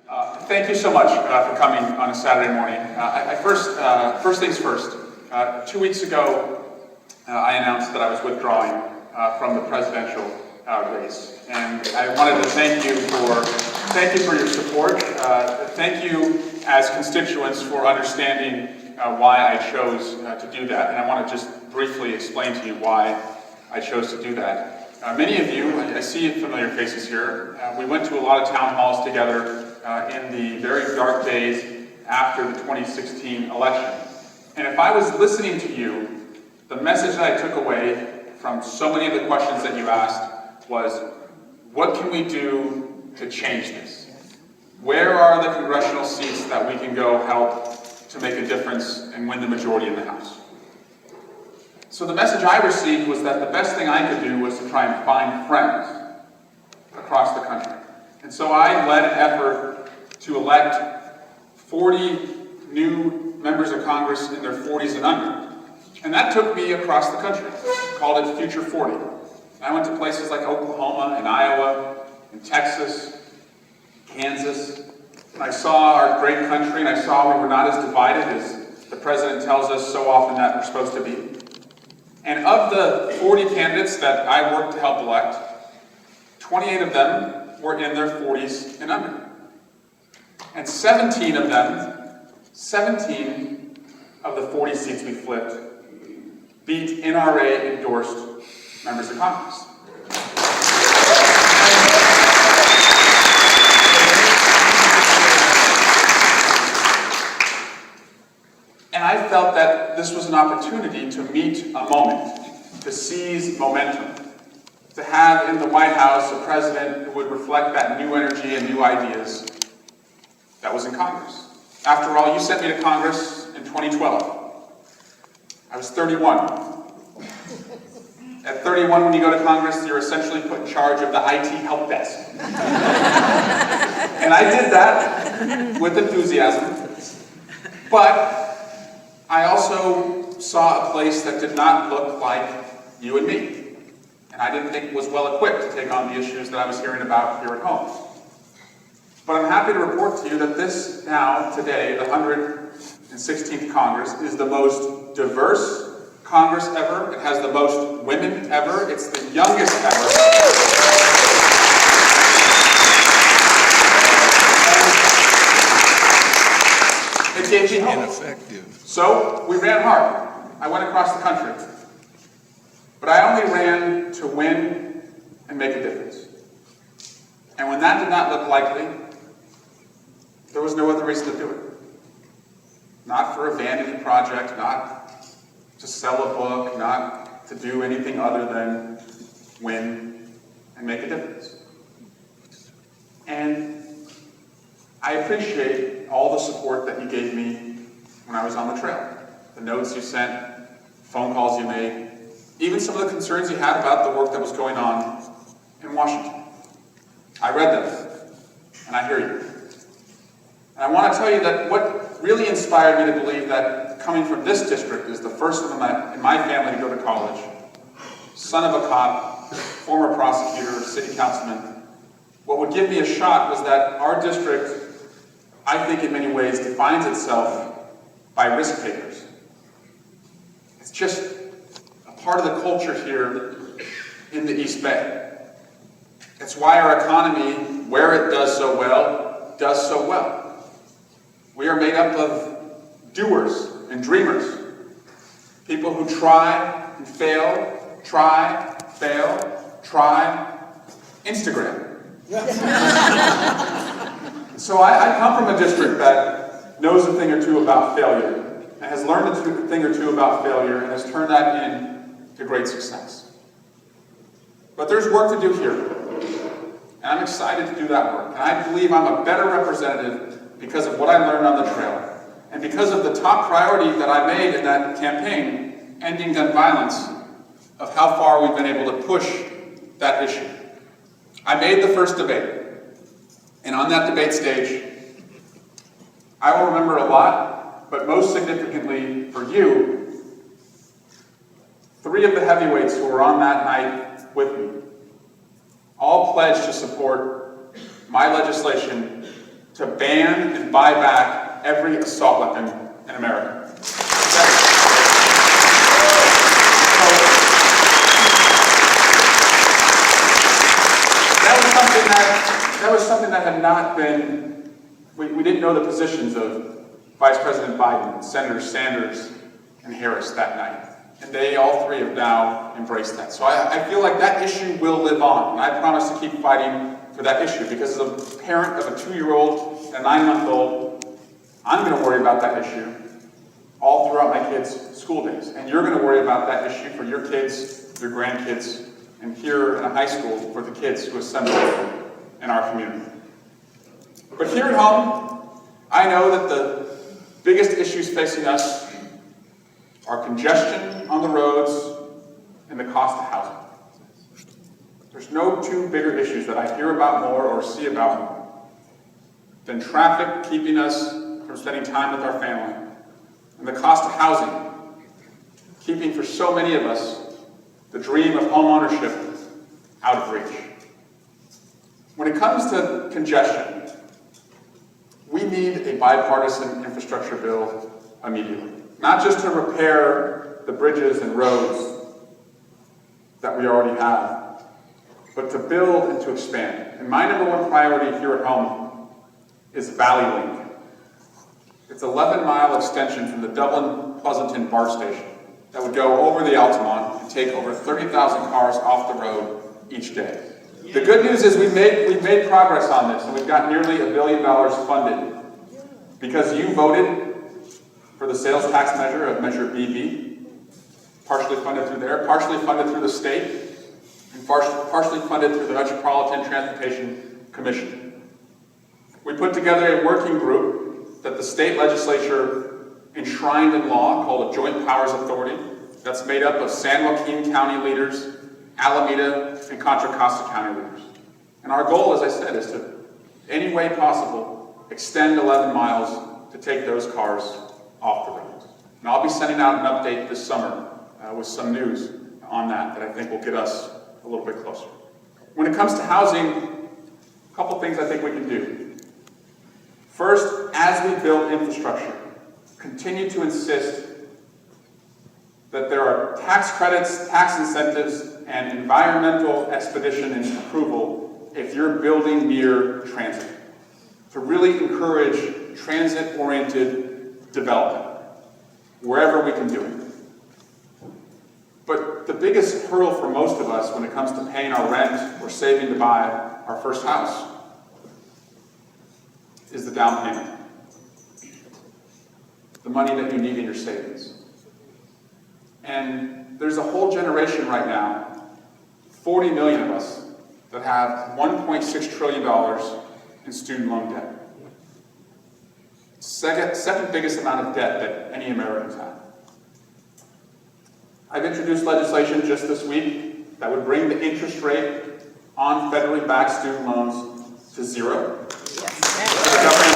Thank you so much for coming on a Saturday morning. First things first. 2 weeks ago, I announced that I was withdrawing from the presidential race, and I wanted to thank you for your support. Thank you as constituents for understanding why I chose to do that, and I want to just briefly explain to you why I chose to do that. Many of you, I see familiar faces here. We went to a lot of town halls together in the very dark days after the 2016 election. And if I was listening to you, the message that I took away from so many of the questions that you asked was, what can we do to change this? Where are the congressional seats that we can go help to make a difference and win the majority in the House? So the message I received was that the best thing I could do was to try and find friends across the country. And so I led an effort to elect 40 new members of Congress in their 40s and under. And that took me across the country. I called it Future 40. I went to places like Oklahoma and Iowa and Texas, Kansas. And I saw our great country, and I saw we were not as divided as the president tells us so often that we're supposed to be. And of the 40 candidates that I worked to help elect, 28 of them were in their 40s and under. And 17 of the 40 seats we flipped beat NRA-endorsed members of Congress. And I felt that this was an opportunity to meet a moment, to seize momentum, to have in the White House a president who would reflect that new energy and new ideas that was in Congress. After all, you sent me to Congress in 2012. I was 31. At 31, when you go to Congress, you're essentially put in charge of the IT help desk. And I did that with enthusiasm, but I also saw a place that did not look like you and me, and I didn't think was well equipped to take on the issues that I was hearing about here at home. But I'm happy to report to you that this now, today, the 116th Congress, is the most diverse Congress ever. It has the most women ever. It's the youngest ever. And it gave me hope. So we ran hard. I went across the country. But I only ran to win and make a difference. And when that did not look likely, there was no other reason to do it. Not for a vanity project, not to sell a book, not to do anything other than win and make a difference. And I appreciate all the support that you gave me when I was on the trail. The notes you sent, phone calls you made, even some of the concerns you had about the work that was going on in Washington. I read them, and I hear you. And I want to tell you that what really inspired me to believe that coming from this district is the first one in my family to go to college, son of a cop, former prosecutor, city councilman, what would give me a shot was that our district, I think in many ways, defines itself by risk takers. It's just a part of the culture here in the East Bay. It's why our economy, where it does so well. We are made up of doers and dreamers. People who try and fail, try, fail, try, Instagram. So I come from a district that knows a thing or two about failure, and has learned a thing or two about failure, and has turned that into great success. But there's work to do here, and I'm excited to do that work. And I believe I'm a better representative because of what I learned on the trail, and because of the top priority that I made in that campaign, ending gun violence, of how far we've been able to push that issue. I made the first debate, and on that debate stage, I will remember a lot, but most significantly for you, 3 of the heavyweights who were on that night with me all pledged to support my legislation to ban and buy back every assault weapon in America. That was something that had not been, we didn't know the positions of Vice President Biden, Senator Sanders, and Harris that night. And they, all three, have now embraced that. So I feel like that issue will live on. And I promise to keep fighting for that issue, because as a parent of a 2-year-old and a 9-month-old, I'm going to worry about that issue all throughout my kids' school days. And you're going to worry about that issue for your kids, your grandkids, and here in a high school for the kids who assemble in our community. But here at home, I know that the biggest issues facing us are congestion on the roads and the cost of housing. There's no two bigger issues that I hear about more or see about more than traffic keeping us from spending time with our family, and the cost of housing keeping, for so many of us, the dream of home ownership out of reach. When it comes to congestion, we need a bipartisan infrastructure bill immediately. Not just to repair the bridges and roads that we already have, but to build and to expand. And my number one priority here at home is Valley Link. It's an 11-mile extension from the Dublin-Pleasanton BART station that would go over the Altamont and take over 30,000 cars off the road each day. The good news is we've made progress on this, and we've got nearly $1 billion funded because you voted for the sales tax measure of Measure BB, partially funded through there, partially funded through the state, and partially funded through the Metropolitan Transportation Commission. We put together a working group that the state legislature enshrined in law called a Joint Powers Authority that's made up of San Joaquin County leaders, Alameda, and Contra Costa County leaders. And our goal, as I said, is to, any way possible, extend 11 miles to take those cars off the roads. And I'll be sending out an update this summer with some news on that I think will get us a little bit closer. When it comes to housing, a couple things I think we can do. First, as we build infrastructure, continue to insist that there are tax credits, tax incentives, and environmental expedition and approval if you're building near transit, to really encourage transit-oriented development wherever we can do it. But the biggest hurdle for most of us when it comes to paying our rent or saving to buy our first house is the down payment, the money that you need in your savings. And there's a whole generation right now, 40 million of us, that have $1.6 trillion in student loan debt. Second biggest amount of debt that any Americans have. I've introduced legislation just this week that would bring the interest rate on federally backed student loans to zero. Yes. The government